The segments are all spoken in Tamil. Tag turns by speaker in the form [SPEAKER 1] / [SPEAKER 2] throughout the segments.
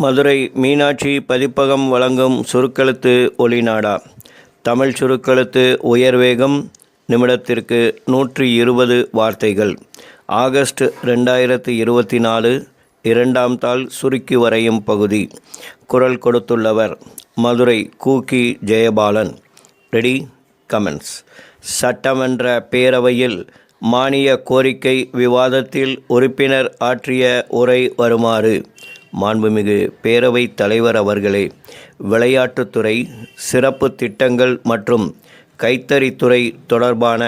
[SPEAKER 1] மதுரை மீனாட்சி பதிப்பகம் வழங்கும் சுருக்கெழுத்து ஒலிநாடா. தமிழ் சுருக்கெழுத்து உயர்வேகம் நிமிடத்திற்கு 120 வார்த்தைகள். ஆகஸ்ட் 2024 2ஆம் தாள் சுருக்கி வரையும் பகுதி. குரல் கொடுத்துள்ளவர் மதுரை கூக்கி ஜெயபாலன். ரெடி? கமெண்ட்ஸ். சட்டமன்ற பேரவையில் மானிய கோரிக்கை விவாதத்தில் உறுப்பினர் ஆற்றிய உரை வருமாறு. மாண்புமிகு பேரவைத் தலைவர் அவர்களே, விளையாட்டுத்துறை, சிறப்பு திட்டங்கள் மற்றும் கைத்தறித்துறை தொடர்பான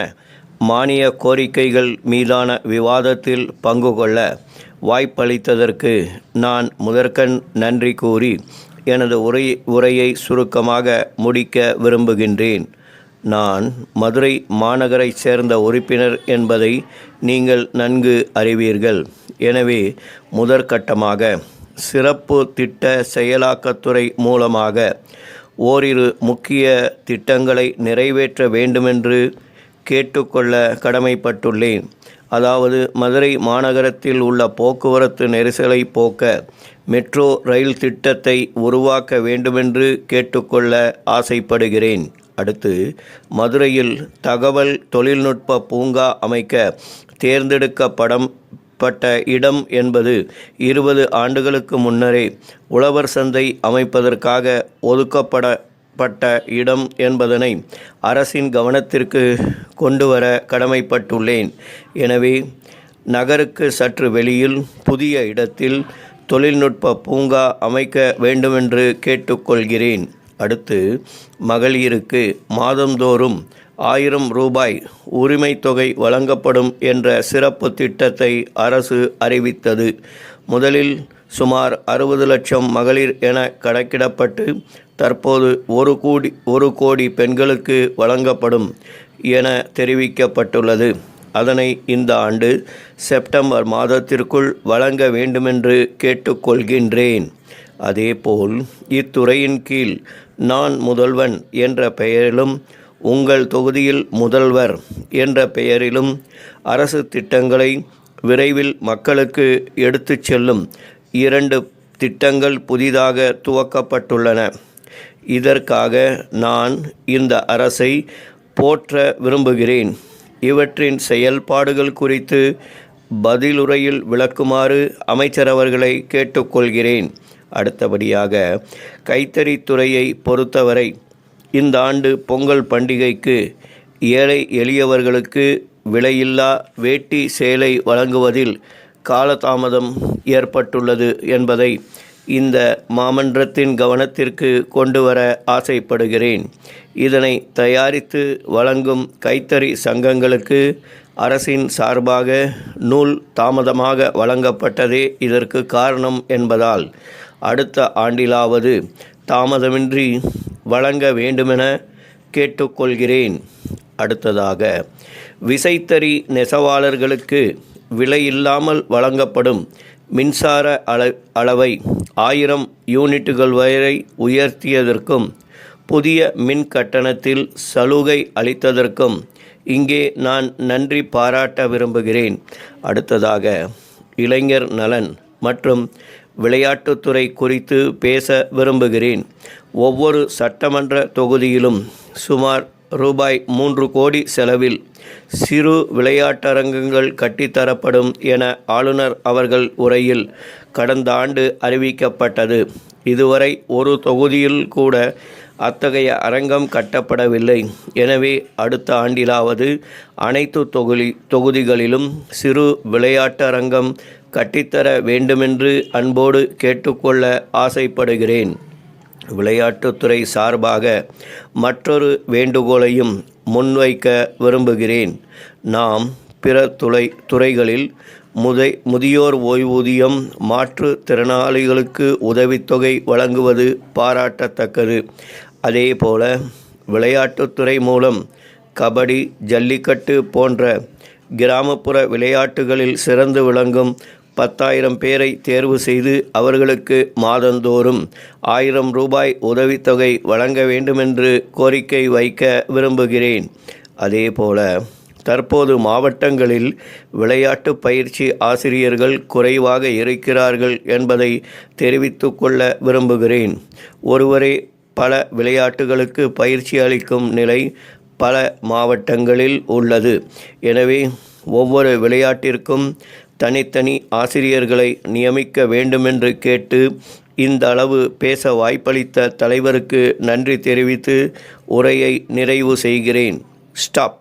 [SPEAKER 1] மானிய கோரிக்கைகள் மீதான விவாதத்தில் பங்கு கொள்ள வாய்ப்பளித்ததற்கு நான் முதற்கண் நன்றி கூறி எனது உரையை சுருக்கமாக முடிக்க விரும்புகின்றேன். நான் மதுரை மாநகரைச் சேர்ந்த உறுப்பினர் என்பதை நீங்கள் நன்கு அறிவீர்கள். எனவே முதற்கட்டமாக சிறப்பு திட்ட செயலாக்கத்துறை மூலமாக ஓரிரு முக்கிய திட்டங்களை நிறைவேற்ற வேண்டுமென்று கேட்டுக்கொள்ள கடமைப்பட்டுள்ளேன். அதாவது, மதுரை மாநகரத்தில் உள்ள போக்குவரத்து நெரிசலை போக்க மெட்ரோ ரயில் திட்டத்தை உருவாக்க வேண்டுமென்று கேட்டுக்கொள்ள ஆசைப்படுகிறேன். அடுத்து, மதுரையில் தகவல் தொழில்நுட்ப பூங்கா அமைக்க தேர்ந்தெடுக்கப்பட்ட இடம் என்பது 20 ஆண்டுகளுக்கு முன்னரே உழவர் சந்தை அமைப்பதற்காக ஒதுக்கப்பட்ட இடம் என்பதனை அரசின் கவனத்திற்கு கொண்டுவர கடமைப்பட்டுள்ளேன். எனவே நகருக்கு சற்று வெளியில் புதிய இடத்தில் தொழில்நுட்ப பூங்கா அமைக்க வேண்டுமென்று கேட்டுக்கொள்கிறேன். அடுத்து, மகளிருக்கு மாதந்தோறும் 1000 ரூபாய் உரிமை தொகை வழங்கப்படும் என்ற சிறப்பு திட்டத்தை அரசு அறிவித்தது. முதலில் சுமார் 60 லட்சம் மகளிர் என கணக்கிடப்பட்டு தற்போது 1 கோடி பெண்களுக்கு வழங்கப்படும் என தெரிவிக்கப்பட்டுள்ளது. அதனை இந்த ஆண்டு செப்டம்பர் மாதத்திற்குள் வழங்க வேண்டுமென்று கேட்டுக்கொள்கின்றேன். அதேபோல் இத்துறையின் கீழ் நான் முதல்வன் என்ற பெயரிலும் உங்கள் தொகுதியில் முதல்வர் என்ற பெயரிலும் அரசு திட்டங்களை விரைவில் மக்களுக்கு எடுத்துச் செல்லும் 2 திட்டங்கள் புதிதாக துவக்கப்பட்டுள்ளன. இதற்காக நான் இந்த அரசை போற்ற விரும்புகிறேன். இவற்றின் செயல்பாடுகள் குறித்து பதிலுரையில் விளக்குமாறு அமைச்சர் அவர்களை கேட்டுக்கொள்கிறேன். அடுத்தபடியாக, கைத்தறித்துறையை பொறுத்தவரை இந்த ஆண்டு பொங்கல் பண்டிகைக்கு ஏழை எளியவர்களுக்கு விலையில்லா வேட்டி சேலை வழங்குவதில் காலதாமதம் ஏற்பட்டுள்ளது என்பதை இந்த மாமன்றத்தின் கவனத்திற்கு கொண்டு வர ஆசைப்படுகிறேன். இதனை தயாரித்து வழங்கும் கைத்தறி சங்கங்களுக்கு அரசின் சார்பாக நூல் தாமதமாக வழங்கப்பட்டதே இதற்கு காரணம் என்பதால் அடுத்த ஆண்டிலாவது தாமதமின்றி வழங்க வேண்டுமென கேட்டுக்கொள்கிறேன். அடுத்ததாக, விசைத்தறி நெசவாளர்களுக்கு விலையில்லாமல் வழங்கப்படும் மின்சார அளவை 1000 யூனிட்டுகள் வரை உயர்த்தியதற்கும் புதிய மின் கட்டணத்தில் சலுகை அளித்ததற்கும் இங்கே நான் நன்றி பாராட்ட விரும்புகிறேன். அடுத்ததாக, இளைஞர் நலன் மற்றும் விளையாட்டுத்துறை குறித்து பேச விரும்புகிறேன். ஒவ்வொரு சட்டமன்ற தொகுதியிலும் சுமார் ரூபாய் 3 கோடி செலவில் சிறு விளையாட்டரங்கங்கள் கட்டித்தரப்படும் என ஆளுநர் அவர்கள் உரையில் கடந்த ஆண்டு அறிவிக்கப்பட்டது. இதுவரை ஒரு தொகுதியில் கூட அத்தகைய அரங்கம் கட்டப்படவில்லை. எனவே அடுத்த ஆண்டிலாவது அனைத்து தொகுதிகளிலும் சிறு விளையாட்டரங்கம் கட்டித்தர வேண்டுமென்று அன்போடு கேட்டுக்கொள்ள ஆசைப்படுகிறேன். விளையாட்டுத்துறை சார்பாக மற்றொரு வேண்டுகோளையும் முன்வைக்க விரும்புகிறேன். நாம் பிற துறைகளில் முதியோர் ஓய்வூதியம், மாற்றுத்திறனாளிகளுக்கு உதவித்தொகை வழங்குவது பாராட்டத்தக்கது. அதேபோல விளையாட்டுத்துறை மூலம் கபடி, ஜல்லிக்கட்டு போன்ற கிராமப்புற விளையாட்டுகளில் சிறந்து விளங்கும் 10,000 பேரை தேர்வு செய்து அவர்களுக்கு மாதந்தோறும் 1000 ரூபாய் உதவித்தொகை வழங்க வேண்டுமென்று கோரிக்கை வைக்க விரும்புகிறேன். அதேபோல தற்போது மாவட்டங்களில் விளையாட்டு பயிற்சி ஆசிரியர்கள் குறைவாக இருக்கிறார்கள் என்பதை தெரிவித்து கொள்ள விரும்புகிறேன். ஒருவரே பல விளையாட்டுகளுக்கு பயிற்சி அளிக்கும் நிலை பல மாவட்டங்களில் உள்ளது. எனவே ஒவ்வொரு விளையாட்டிற்கும் தனித்தனி ஆசிரியர்களை நியமிக்க வேண்டுமென்று கேட்டு இந்த அளவு பேச வாய்ப்பளித்த தலைவருக்கு நன்றி தெரிவித்து உரையை நிறைவு செய்கிறேன். ஸ்டாப்.